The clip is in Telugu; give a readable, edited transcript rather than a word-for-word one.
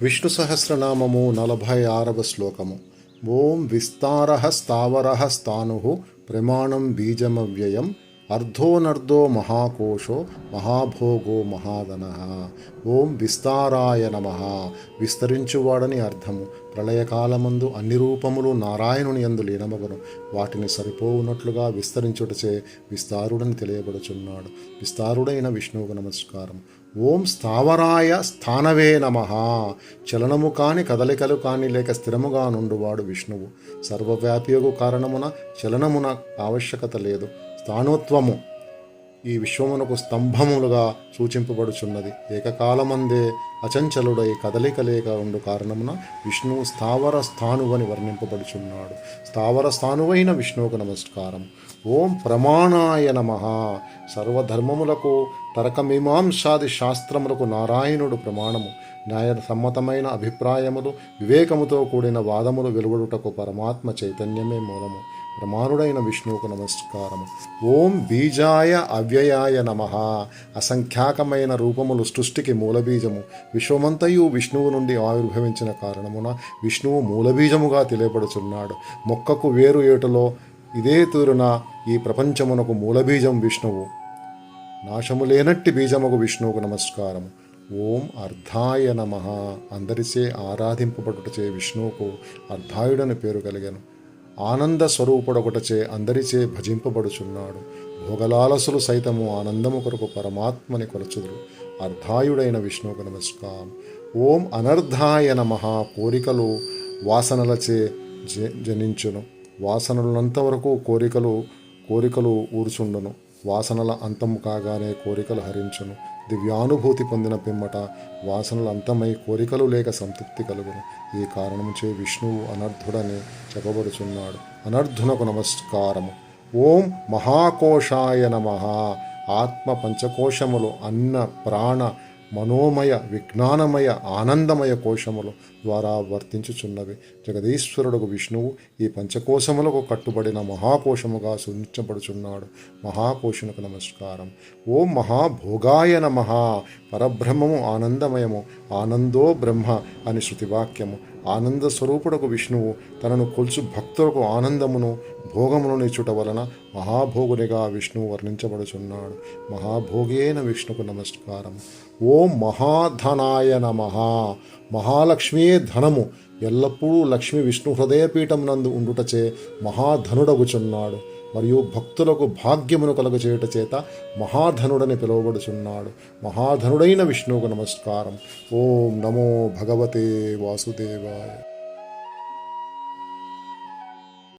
విష్ణు సహస్రనామము 46వ శ్లోకము. ఓం విస్తారః స్థావరః స్థాణుః ప్రమాణం బీజమవ్యయం అర్ధోనర్ధో మహాకోశో మహాభోగో మహాధనః. ఓం విస్తారాయ నమః. విస్తరించువాడని అర్థము. ప్రళయకాలమందు అన్ని రూపములు నారాయణుని యందు లీనమగును. వాటిని సరిపోవునట్లుగా విస్తరించుటచే విస్తారుడని తెలియబడుచున్నాడు. విస్తారుడైన విష్ణువుకు నమస్కారం. ఓం స్థావరాయ స్థానవే నమః. చలనము కాని కదలికలు కాని లేక స్థిరముగా నుండువాడు విష్ణువు. సర్వవ్యాపియగు కారణమున చలనమున ఆవశ్యకత లేదు. స్థాణుత్వము ఈ విశ్వమునకు స్తంభములుగా సూచింపబడుచున్నది. ఏకకాలమందే అచంచలుడై కదలిక లేక ఉండు కారణమున విష్ణువు స్థావర స్థాణువని వర్ణింపబడుచున్నాడు. స్థావర స్థాణువైన విష్ణువుకు నమస్కారం. ఓం ప్రమాణాయ నమః. సర్వధర్మములకు తర్కమీమాంసాది శాస్త్రములకు నారాయణుడు ప్రమాణము. న్యాయసమ్మతమైన అభిప్రాయములు వివేకముతో కూడిన వాదములు వెలువడుటకు పరమాత్మ చైతన్యమే మూలము. ప్రమాణుడైన విష్ణువుకు నమస్కారము. ఓం బీజాయ అవ్యయాయ నమః. అసంఖ్యాకమైన రూపములు సృష్టికి మూలబీజము. విశ్వమంతయు విష్ణువు నుండి ఆవిర్భవించిన కారణమున విష్ణువు మూలబీజముగా తెలియబడుచున్నాడు. మొక్కకు వేరు ఏటులో ఇదే తీరున ఈ ప్రపంచమునకు మూలబీజం విష్ణువు. నాశము లేనట్టి బీజముకు విష్ణువుకు నమస్కారము. ఓం అర్ధాయ నమః. అందరిచే ఆరాధింపబడుటచే విష్ణువుకు అర్ధాయుడని పేరు కలిగెను. ఆనంద స్వరూపుడొకటచే అందరిచే భజింపబడుచున్నాడు. భోగలాలసులు సైతము ఆనందము కొరకు పరమాత్మని కొలచుదురు. అర్ధాయుడైన విష్ణువుకు నమస్కారం. ఓం అనర్ధాయ నమః. కోరికలు వాసనలచే జనించును. వాసనలంతవరకు కోరికలు ఊర్చుండును. వాసనల అంతము కాగానే కోరికలు హరించును. దివ్యానుభూతి పొందిన పిమ్మట వాసనలు అంతమై కోరికలు లేక సంతృప్తి కలుగును. ఈ కారణముచే విష్ణువు అనర్ధుడని చెప్పబడుచున్నాడు. అనర్ధునకు నమస్కారము. ఓం మహాకోశాయ నమః. ఆత్మ పంచకోశములు అన్న ప్రాణ మనోమయ విజ్ఞానమయ ఆనందమయ కోశములు ద్వారా వర్తించుచున్నవి. జగదీశ్వరుడు విష్ణువు ఈ పంచకోశములకు కట్టుబడిన మహాకోశముగా సూచించబడుచున్నాడు. మహాకోశునకు నమస్కారం. ఓం మహాభోగాయ నమః. పరబ్రహ్మము ఆనందమయము. ఆనందో బ్రహ్మ అని శృతివాక్యము. ఆనంద స్వరూపుడకు విష్ణువు తనను కొలుచు భక్తులకు ఆనందమును భోగమును నిచ్చుట వలన మహాభోగునిగా విష్ణువు వర్ణించబడుచున్నాడు. మహాభోగి అయిన విష్ణుకు నమస్కారం. ఓం మహాధనాయ నమః. మహాలక్ష్మియే ధనము. ఎల్లప్పుడూ లక్ష్మి విష్ణు హృదయపీఠం నందు ఉండుటచే మహాధనుడగుచున్నాడు. మరియు భక్తులకు భాగ్యమును కలుగచేయుట చేత మహాధనుడని పిలువబడుచున్నాడు. మహాధనుడైన విష్ణువుకు నమస్కారం. ఓం నమో భగవతే వాసుదేవాయ.